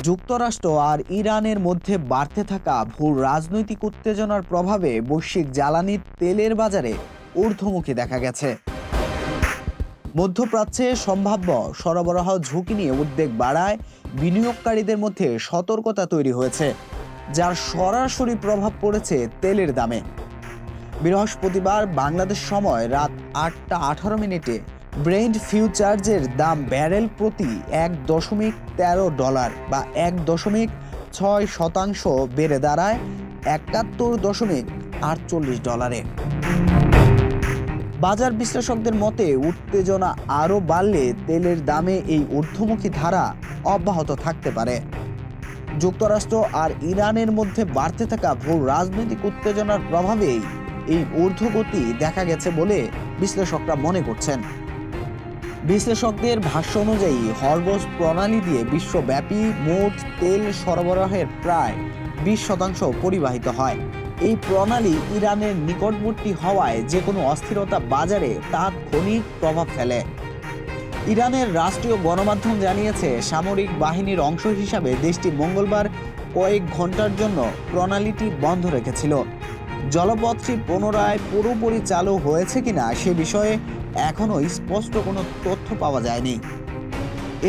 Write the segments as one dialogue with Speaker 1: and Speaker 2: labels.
Speaker 1: যুক্তরাষ্ট্র আর ইরানের মধ্যে বাড়তে থাকা ভূ রাজনৈতিক উত্তেজনার প্রভাবে বৈশ্বিক জ্বালানি তেলের বাজারে ঊর্ধ্বমুখী দেখা গেছে। মধ্যপ্রাচ্যে সম্ভাব্য সরবরাহ ঝুঁকি নিয়ে উদ্বেগ বাড়ায় বিনিয়োগকারীদের মধ্যে সতর্কতা তৈরি হয়েছে, যার সরাসরি প্রভাব পড়েছে তেলের দামে। বৃহস্পতিবার বাংলাদেশ সময় রাত 8টা 18 মিনিটে ব্রেন্ট ফিউচার্সের দাম ব্যারেল প্রতি $1.13 বা 1.6% বেড়ে দাঁড়ায় $71.48। বাজার বিশ্লেষকদের মতে উত্তেজনা আরও বাড়লে তেলের দামে এই ঊর্ধ্বমুখী ধারা অব্যাহত থাকতে পারে। যুক্তরাষ্ট্র আর ইরানের মধ্যে বাড়তে থাকা ভূ রাজনৈতিক উত্তেজনার প্রভাবেই এই ঊর্ধ্বগতি দেখা গেছে বলে বিশ্লেষকরা মনে করছেন। বিশ্লেষকদের ভাষ্য অনুযায়ী হরমুজ প্রণালী দিয়ে বিশ্বব্যাপী মোট তেল সরবরাহের প্রায় 20% পরিবাহিত হয়। এই প্রণালী ইরানের নিকটবর্তী হওয়ায় যে কোনো অস্থিরতা বাজারে তাৎক্ষণিক প্রভাব ফেলে। ইরানের রাষ্ট্রীয় গণমাধ্যম জানিয়েছে, সামরিক বাহিনীর অংশ হিসাবে দেশটি মঙ্গলবার কয়েক ঘন্টার জন্য প্রণালীটি বন্ধ রেখেছিল। জলপথটি পুনরায় পুরোপুরি চালু হয়েছে কিনা সে বিষয়ে এখনও স্পষ্ট কোনো তথ্য পাওয়া যায়নি।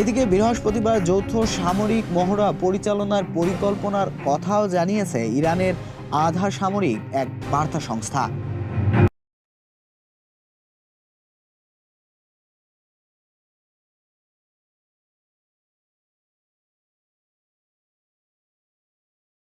Speaker 1: এদিকে বৃহস্পতিবার যৌথ সামরিক মহড়া পরিচালনার পরিকল্পনার কথাও জানিয়েছে ইরানের আধা সামরিক এক বার্তা সংস্থা।